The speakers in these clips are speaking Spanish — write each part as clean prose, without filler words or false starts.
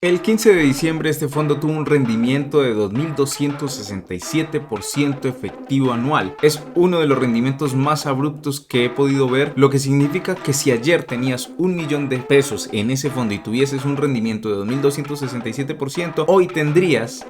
El 15 de diciembre este fondo tuvo un rendimiento de 2.267% efectivo anual. Es uno de los rendimientos más abruptos que he podido ver, lo que significa que si ayer tenías 1.000.000 de pesos en ese fondo y tuvieses un rendimiento de 2.267%, hoy tendrías...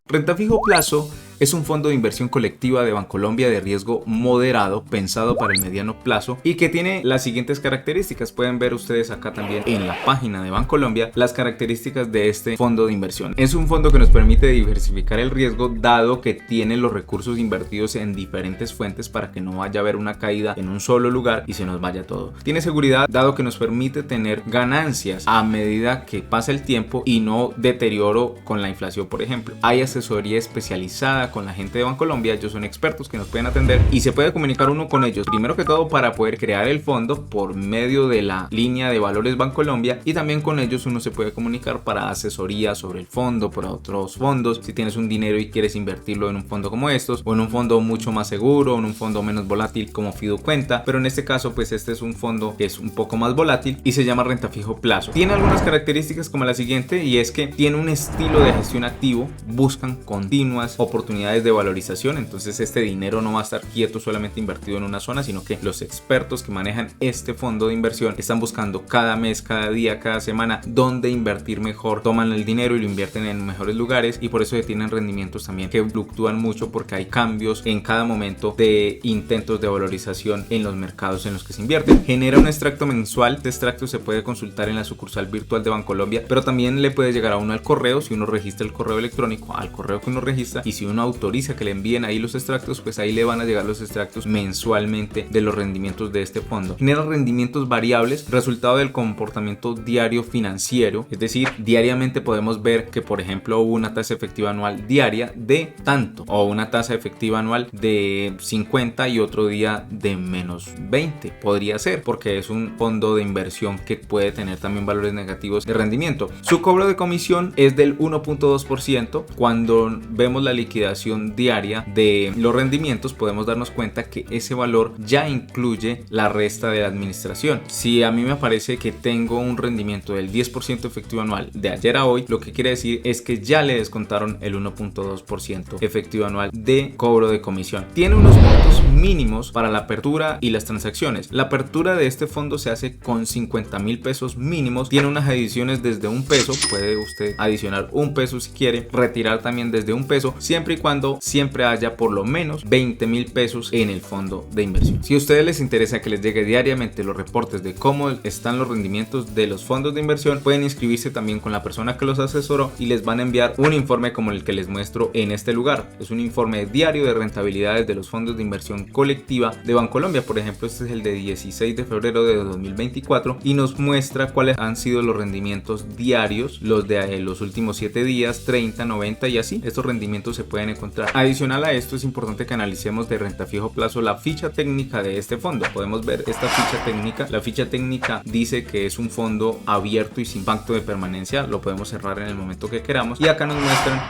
Renta Fijo Plazo es un fondo de inversión colectiva de Bancolombia de riesgo moderado pensado para el mediano plazo y que tiene las siguientes características. Pueden ver ustedes acá también en la página de Bancolombia las características de este fondo de inversión. Es un fondo que nos permite diversificar el riesgo dado que tiene los recursos invertidos en diferentes fuentes para que no vaya a haber una caída en un solo lugar y se nos vaya todo. Tiene seguridad dado que nos permite tener ganancias a medida que pasa el tiempo y no deterioro con la inflación, por ejemplo. Hay asesoría especializada con la gente de Bancolombia, ellos son expertos que nos pueden atender y se puede comunicar uno con ellos primero que todo para poder crear el fondo por medio de la línea de valores Bancolombia, y también con ellos uno se puede comunicar para asesoría sobre el fondo, por otros fondos, si tienes un dinero y quieres invertirlo en un fondo como estos o en un fondo mucho más seguro o en un fondo menos volátil como Fiducuenta, pero en este caso pues este es un fondo que es un poco más volátil y se llama Renta Fijo Plazo. Tiene algunas características como la siguiente, y es que tiene un estilo de gestión activo, buscan continuas oportunidades de valorización, entonces este dinero no va a estar quieto solamente invertido en una zona, sino que los expertos que manejan este fondo de inversión están buscando cada mes, cada día, cada semana dónde invertir mejor, toman el dinero y lo invierten en mejores lugares, y por eso tienen rendimientos también que fluctúan mucho porque hay cambios en cada momento de intentos de valorización en los mercados en los que se invierten. Genera un extracto mensual, este extracto se puede consultar en la sucursal virtual de Bancolombia, pero también le puede llegar a uno al correo si uno registra el correo electrónico al correo que uno registra, y si uno autoriza que le envíen ahí los extractos, pues ahí le van a llegar los extractos mensualmente de los rendimientos de este fondo. Genera rendimientos variables, resultado del comportamiento diario financiero, es decir, diariamente podemos ver que por ejemplo hubo una tasa efectiva anual diaria de tanto, o una tasa efectiva anual de 50 y otro día de menos 20, podría ser, porque es un fondo de inversión que puede tener también valores negativos de rendimiento. Su cobro de comisión es del 1.2%. Cuando vemos la liquidación diaria de los rendimientos podemos darnos cuenta que ese valor ya incluye la resta de la administración. Si a mí me parece que tengo un rendimiento del 10% efectivo anual de ayer a hoy, lo que quiere decir es que ya le descontaron el 1.2% efectivo anual de cobro de comisión. Tiene unos puntos mínimos para la apertura y las transacciones. La apertura de este fondo se hace con 50.000 pesos mínimos, tiene unas adiciones desde $1, puede usted adicionar $1 si quiere, retirar también desde $1, siempre y cuando siempre haya por lo menos 20.000 pesos en el fondo de inversión. Si a ustedes les interesa que les llegue diariamente los reportes de cómo están los rendimientos de los fondos de inversión, pueden inscribirse también con la persona que los asesoró y les van a enviar un informe como el que les muestro en este lugar. Es un informe diario de rentabilidades de los fondos de inversión colectiva de Bancolombia. Por ejemplo, este es el de 16 de febrero de 2024 y nos muestra cuáles han sido los rendimientos diarios, los de los últimos 7 días, 30, 90 y así. Estos rendimientos se pueden encontrar. Adicional a esto, es importante que analicemos de Renta Fijo Plazo la ficha técnica de este fondo. Podemos ver esta ficha técnica. La ficha técnica dice que es un fondo abierto y sin pacto de permanencia. Lo podemos cerrar en el momento que queramos. Y acá nos muestran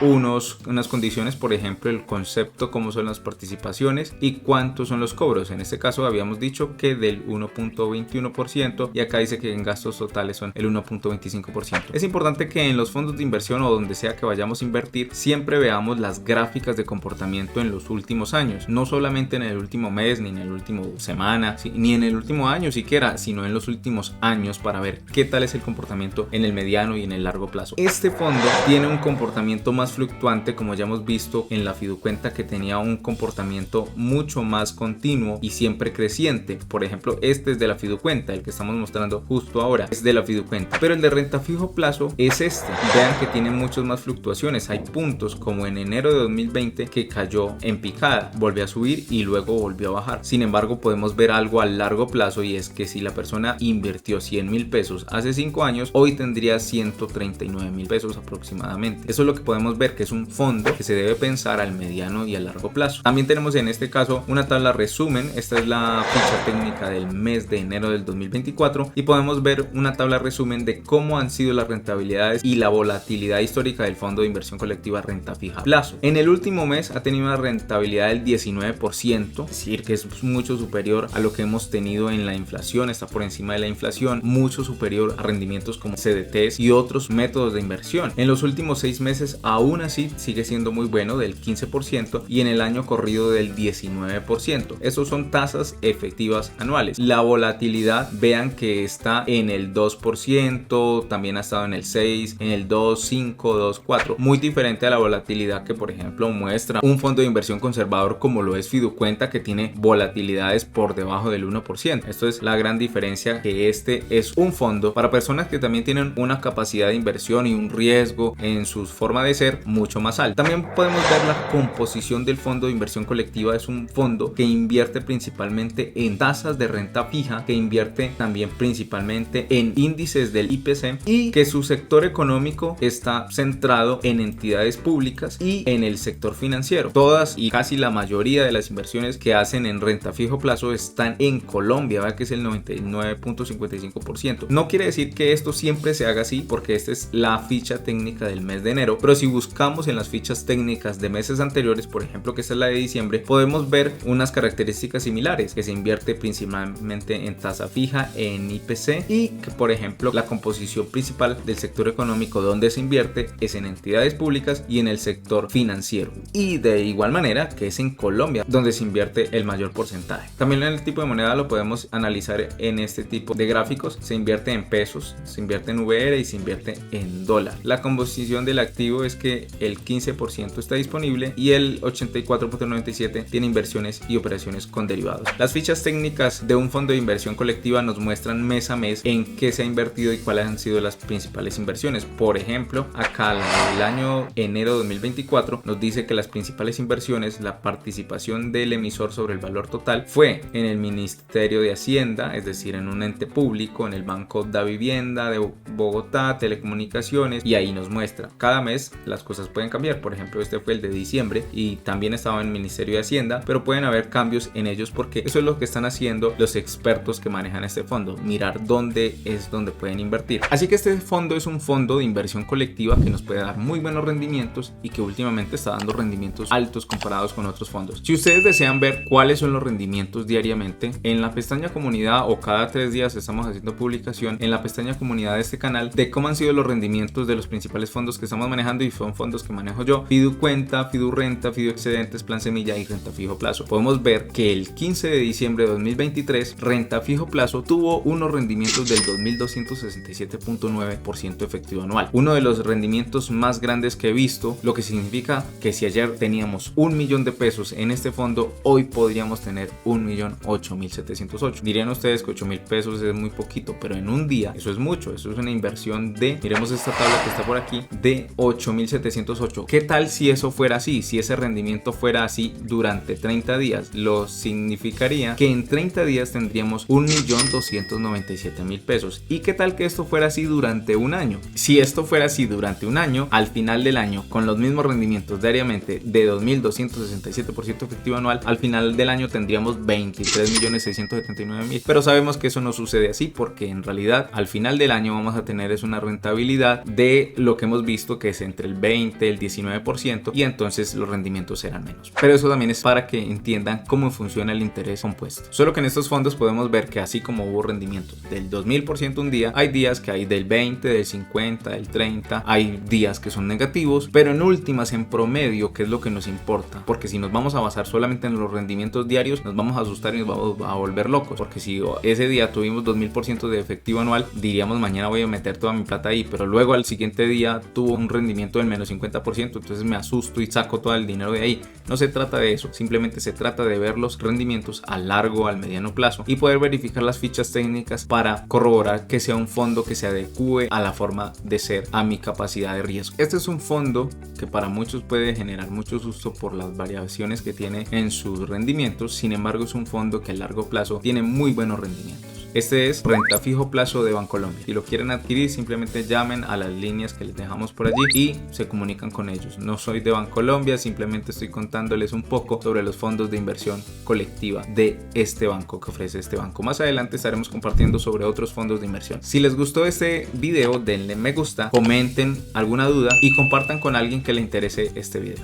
unas condiciones, por ejemplo, el concepto, cómo son las participaciones y cuántos son los cobros. En este caso habíamos dicho que del 1.21% y acá dice que en gastos totales son el 1.25%. Es importante que en los fondos de inversión o donde sea que vayamos a invertir siempre veamos las gráficas de comportamiento en los últimos años, no solamente en el último mes, ni en el último semana, ni en el último año siquiera, sino en los últimos años para ver qué tal es el comportamiento en el mediano y en el largo plazo. Este fondo tiene un comportamiento más fluctuante, como ya hemos visto en la Fiducuenta, que tenía un comportamiento mucho más continuo y siempre creciente. Por ejemplo, este es de la Fiducuenta, el que estamos mostrando justo ahora es de la Fiducuenta, pero el de Renta Fijo Plazo es este. Vean que tiene muchas más fluctuaciones. Hay puntos como en enero de 2020 que cayó en picada, volvió a subir y luego volvió a bajar. Sin embargo, podemos ver algo a largo plazo, y es que si la persona invirtió 100.000 pesos hace 5 años, hoy tendría 139.000 pesos aproximadamente. Eso es lo que podemos ver, que es un fondo que se debe pensar al mediano y a largo plazo. También tenemos en este caso una tabla resumen. Esta es la ficha técnica del mes de enero del 2024 y podemos ver una tabla resumen de cómo han sido las rentabilidades y la volatilidad histórica del fondo de inversión colectiva Renta Fija Plazo. En el último mes ha tenido una rentabilidad del 19%, es decir, que es mucho superior a lo que hemos tenido en la inflación, está por encima de la inflación, mucho superior a rendimientos como CDTs y otros métodos de inversión. En los últimos 6 meses aún así sigue siendo muy bueno, del 15%, y en el año corrido del 19%. Estos son tasas efectivas anuales. La volatilidad, vean que está en el 2%, también ha estado en el 6%, en el 2, 5, 2, 4, muy diferente a la volatilidad que por ejemplo muestra un fondo de inversión conservador como lo es Fiducuenta, que tiene volatilidades por debajo del 1%. Esto es la gran diferencia, que este es un fondo para personas que también tienen una capacidad de inversión y un riesgo en su forma de ser mucho más alto. También podemos ver la composición del fondo de inversión colectiva. Es un fondo que invierte principalmente en tasas de renta fija, que invierte también principalmente en índices del IPC, y que su sector económico está centrado en entidades públicas y en el sector financiero. Todas y casi la mayoría de las inversiones que hacen en renta fijo plazo están en Colombia, ¿verdad? Que es el 99.55%. No quiere decir que esto siempre se haga así, porque esta es la ficha técnica del mes de enero, pero si buscamos en las fichas técnicas de meses anteriores, por ejemplo que esta es la de diciembre, podemos ver unas características similares, que se invierte principalmente en tasa fija, en IPC, y que por ejemplo la composición principal del sector económico donde se invierte es en entidades públicas y en el sector financiero, y de igual manera que es en Colombia donde se invierte el mayor porcentaje. También en el tipo de moneda lo podemos analizar en este tipo de gráficos. Se invierte en pesos, se invierte en VR y se invierte en dólar. La composición del activo es que el 15% está disponible y el 84.97% tiene inversiones y operaciones con derivados. Las fichas técnicas de un fondo de inversión colectiva nos muestran mes a mes en qué se ha invertido y cuáles han sido las principales inversiones. Por ejemplo, acá el año enero 2024 nos dice que las principales inversiones, la participación del emisor sobre el valor total, fue en el Ministerio de Hacienda, es decir, en un ente público, en el Banco da Vivienda de Bogotá, Telecomunicaciones, y ahí nos muestra. Cada mes las cosas pueden cambiar. Por ejemplo, este fue el de diciembre y también estaba en el Ministerio de Hacienda, pero pueden haber cambios en ellos porque eso es lo que están haciendo los expertos que manejan este fondo, mirar dónde es donde pueden invertir. Así que este fondo es un fondo de inversión colectiva que nos puede dar muy buenos rendimientos y que últimamente está dando rendimientos altos comparados con otros fondos. Si ustedes desean ver cuáles son los rendimientos diariamente, en la pestaña comunidad, o cada 3 días estamos haciendo publicación en la pestaña comunidad de este canal de cómo han sido los rendimientos de los principales fondos que estamos manejando, y son fondos que manejo yo: Fiducuenta, Fidurrenta, Fiduexcedentes, Plan Semilla y Renta Fijo Plazo. Podemos ver que el 15 de diciembre de 2023 Renta Fijo Plazo tuvo unos rendimientos del 2.267.9% efectivo anual, uno de los rendimientos más grandes que he visto, lo que significa que si ayer teníamos 1 millón de pesos en este fondo, hoy podríamos tener 1.008.708. Dirían ustedes que 8.000 pesos es muy poquito, pero en un día eso es mucho. Eso es una inversión de, miremos esta tabla que está por aquí, de 8.708. ¿Qué tal si eso fuera así? Si ese rendimiento fuera así durante 30 días, lo significaría que en 30 días tendríamos 1.297.000 pesos. ¿Y qué tal que esto fuera así durante un año? Si esto fuera así durante un año, al final del año, con los mismos rendimientos diariamente de 2.267% efectivo anual, al final del año tendríamos 23.679.000. Pero sabemos que eso no sucede así, porque en realidad al final del año vamos a tener es una rentabilidad de lo que hemos visto, que es entre el 20 y el 19%, y entonces los rendimientos serán menos. Pero eso también es para que entiendan cómo funciona el interés compuesto. Solo que en estos fondos podemos ver que así como hubo rendimientos del 2000% un día, hay días que hay del 20, del 50, del 30, hay días que son negativos, pero en últimas, en promedio, que es lo que nos importa, porque si nos vamos a basar solamente en los rendimientos diarios, nos vamos a asustar y nos vamos a volver locos, porque si ese día tuvimos 2000% de efectivo anual, diríamos mañana voy a meter toda mi plata ahí, pero luego al siguiente día tuvo un rendimiento del menos 50%, entonces me asusto y saco todo el dinero de ahí. No se trata de eso, simplemente se trata de ver los rendimientos a largo, al mediano plazo, y poder verificar las fichas técnicas para corroborar que sea un fondo que se adecue a la forma de ser, a mi capacidad de riesgo. Este es un fondo que para muchos puede generar mucho susto por las variaciones que tiene en sus rendimientos. Sin embargo, es un fondo que a largo plazo tiene muy buenos rendimientos. Este es Renta Fijo Plazo de Bancolombia. Si lo quieren adquirir, simplemente llamen a las líneas que les dejamos por allí y se comunican con ellos. No soy de Bancolombia, simplemente estoy contándoles un poco sobre los fondos de inversión colectiva de este banco, que ofrece este banco. Más adelante estaremos compartiendo sobre otros fondos de inversión. Si les gustó este video, denle me gusta, comenten alguna duda y compartan con alguien que le interese este video.